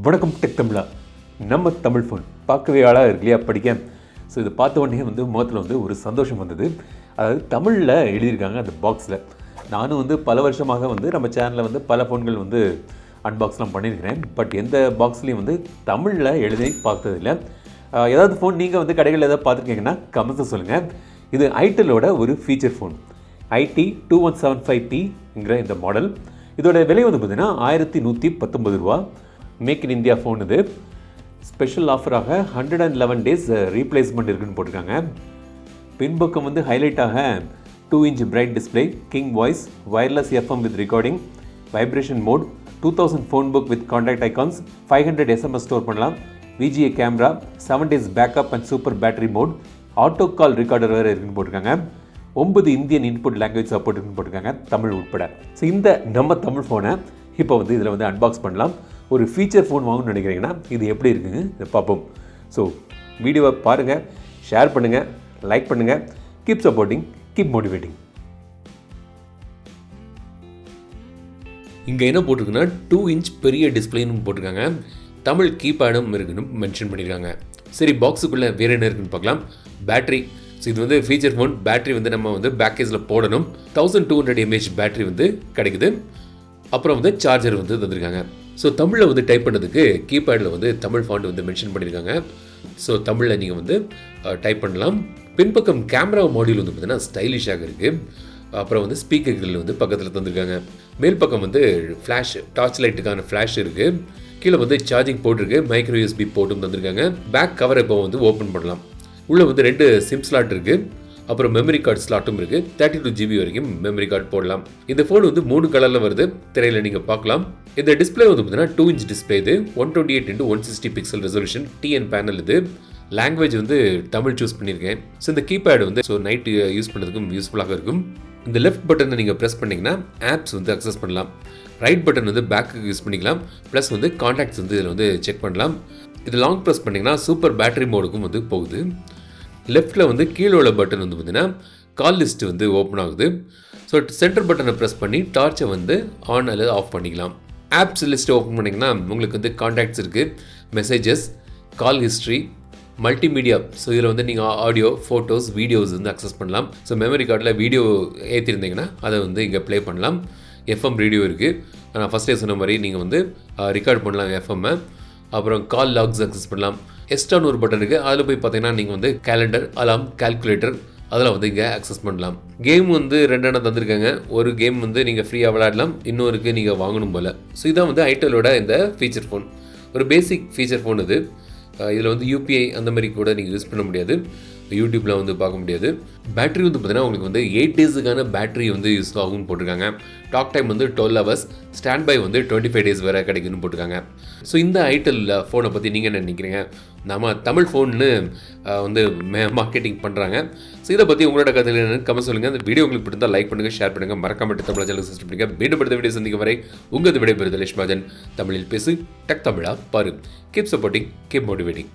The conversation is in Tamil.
வணக்கம் டெக் தமிழா. நம்ம தமிழ் ஃபோன் பார்க்கவே ஆளாக இருக்கு இல்லையா படிக்க. ஸோ இதை பார்த்த உடனே முகத்தில் ஒரு சந்தோஷம் வந்தது. அதாவது தமிழில் எழுதியிருக்காங்க அந்த பாக்ஸில். நானும் பல வருஷமாக நம்ம சேனலில் பல ஃபோன்கள் அன்பாக்ஸ்லாம் பண்ணியிருக்கிறேன். பட் எந்த பாக்ஸ்லேயும் தமிழில் எழுதி பார்த்ததில்லை. ஏதாவது ஃபோன் நீங்கள் கடைகளில் ஏதாவது பார்த்துருக்கீங்கன்னா கமெண்ட்ஸை சொல்லுங்கள். இது ஐட்டலோட ஒரு ஃபீச்சர் ஃபோன் it2175pங்கிற இந்த மாடல். இதோட விலை பார்த்தீங்கன்னா 1119 ரூபா. Make in India phone. இது ஸ்பெஷல் ஆஃபராக 111 டேஸ் ரீப்ளேஸ்மெண்ட் இருக்குன்னு போட்டிருக்காங்க. பின்பக்கம் ஹைலைட்டாக 2 inch bright display, king voice, wireless FM with recording, vibration mode, 2000 phone book with contact icons, 500 SMS store பண்ணலாம், VGA camera, 7 days backup and super battery mode, auto call recorder வேறு இருக்குன்னு போட்டிருக்காங்க. 9 இந்தியன் இன்புட் லாங்குவேஜ் சப்போர்ட் இருக்குன்னு போட்டிருக்காங்க, தமிழ் உட்பட. ஸோ இந்த நம்ம தமிழ் ஃபோனை இப்போ இதில் அன்பாக்ஸ் பண்ணலாம். ஒரு ஃபீச்சர் ஃபோன் வாங்கணும்னு நினைக்கிறீங்கன்னா இது எப்படி இருக்குங்க இதை பார்ப்போம். ஸோ வீடியோவை பாருங்கள், ஷேர் பண்ணுங்கள், லைக் பண்ணுங்கள். Keep supporting, keep motivating. இங்கே என்ன போட்டிருக்குன்னா 2 inch பெரிய டிஸ்பிளேன்னு போட்டிருக்காங்க. தமிழ் கீபேடும் இருக்குன்னு மென்ஷன் பண்ணியிருக்காங்க. சரி, பாக்ஸுக்குள்ளே வேறு என்ன இருக்குன்னு பார்க்கலாம். பேட்டரி. ஸோ இது ஃபீச்சர் ஃபோன். பேட்டரி நம்ம பேக்கேஜில் போடணும். 1200 mAh பேட்டரி கிடைக்குது. அப்புறம் சார்ஜர் தந்திருக்காங்க. ஸோ தமிழில் டைப் பண்ணதுக்கு கீபேடில் தமிழ் ஃபாண்ட் மென்ஷன் பண்ணியிருக்காங்க. ஸோ தமிழில் நீங்கள் டைப் பண்ணலாம். பின்பக்கம் கேமரா மாடியூல் பார்த்தீங்கன்னா ஸ்டைலிஷாக இருக்குது. அப்புறம் ஸ்பீக்கர்கள் பக்கத்தில் தந்திருக்காங்க. மேல் பக்கம் ஃப்ளாஷ், டார்ச் லைட்டுக்கான ஃப்ளாஷ் இருக்குது. கீழே சார்ஜிங் போர்ட் இருக்குது. மைக்ரோ USB போர்ட்டும் தந்திருக்காங்க. பேக் கவர் இப்போ ஓப்பன் பண்ணலாம். உள்ளே 2 சிம் ஸ்லாட் இருக்குது. அப்புறம் மெமரி கார்டு ஸ்லாட்டும் இருக்குது. 32 GB வரைக்கும் மெமரி கார்டு போடலாம். இந்த ஃபோன் 3 கலரில் வருது. திரையில் நீங்கள் பார்க்கலாம். இந்த டிஸ்பிளே பார்த்தீங்கன்னா 2 inch டிஸ்பிளே. இது 128x160 pixel resolution TN panel. இது லாங்குவேஜ் தமிழ் சூஸ் பண்ணியிருக்கேன். ஸோ இந்த கீபேடு ஸோ நைட் யூஸ் பண்ணுறதுக்கும் யூஸ்ஃபுல்லாக இருக்கும். இந்த லெஃப்ட் பட்டனை நீங்கள் ப்ரெஸ் பண்ணிங்கன்னா ஆப்ஸ் அக்சஸ் பண்ணலாம். ரைட் பட்டன் பேக்குக்கு யூஸ் பண்ணிக்கலாம். ப்ளஸ் கான்டாக்ட்ஸ் இதில் செக் பண்ணலாம். இது லாங் ப்ரெஸ் பண்ணிங்கன்னா சூப்பர் பேட்டரி மோடுக்கும் போகுது. லெஃப்ட்டில் கீழே உள்ள பட்டன் பார்த்தீங்கன்னா கால் லிஸ்ட் ஓப்பன் ஆகுது. ஸோ சென்டர் பட்டனை ப்ரெஸ் பண்ணி டார்ச்சை ஆன் அல்லது ஆஃப் பண்ணிக்கலாம். ஆப்ஸ் லிஸ்ட் ஓப்பன் பண்ணிங்கன்னா உங்களுக்கு கான்டாக்ட்ஸ் இருக்குது, மெசேஜஸ், கால் ஹிஸ்ட்ரி, மல்டிமீடியா. ஸோ இதில் நீங்கள் ஆடியோ, ஃபோட்டோஸ், வீடியோஸ் அக்சஸ் பண்ணலாம். ஸோ மெமரி கார்டில் வீடியோ ஏற்றிருந்தீங்கன்னா அதை இங்கே ப்ளே பண்ணலாம். FM ரேடியோ இருக்குது. நான் ஃபஸ்ட்டே சொன்ன மாதிரி நீங்கள் ரெக்கார்ட் பண்ணலாம் எஃப்எம்மை. அப்புறம் கால் லாக்ஸ் அக்சஸ் பண்ணலாம். எக்ஸ்ட்ரான்னு ஒரு பட்டன் இருக்குது. அதில் போய் பார்த்தீங்கன்னா நீங்கள் கேலண்டர், அலாம், கால்குலேட்டர் அதெல்லாம் இங்கே அக்சஸ் பண்ணலாம். கேம் 2 தந்திருக்காங்க. ஒரு கேம் நீங்கள் ஃப்ரீயாக விளையாடலாம். இன்னொருக்கு நீங்கள் வாங்கணும் போல். ஸோ இதான் ஐட்டலோட இந்த ஃபீச்சர் ஃபோன். ஒரு பேசிக் ஃபீச்சர் ஃபோன் இது. இதில் UPI அந்த மாதிரி கூட நீங்கள் யூஸ் பண்ண முடியாது. யூடியூப்பில் பார்க்க முடியாது. பேட்டரி பார்த்தீங்கன்னா உங்களுக்கு 8 டேஸுக்கான பேட்டரி யூஸ் ஆகும்னு போட்டிருக்காங்க. Talk time 12 hours, standby 25 days வேறு கிடைக்குன்னு போட்டிருக்காங்க. ஸோ இந்த ஐட்டல் ஃபோனை பற்றி நீங்கள் என்ன நினைக்கிறீங்க? நம்ம தமிழ் ஃபோன்னு மார்க்கெட்டிங் பண்ணுறாங்க. ஸோ இதை பற்றி உங்களோட கதையில் என்னன்னு கமெண்ட் சொல்லுங்கள். அந்த வீடியோ உங்களுக்கு பிடித்தால் லைக் பண்ணுங்கள், ஷேர் பண்ணுங்கள், மறக்காம தமிழ் சேனல் சப்ஸ்கிரைப் பண்ணுங்கள். மீண்டும் அடுத்த வீடியோ சந்திக்கும் வரை உங்களது விடைபெறுதல் லட்சுமி. தமிழில் பேசு, டெக் தமிழா பாரு. Keep supporting, keep motivating.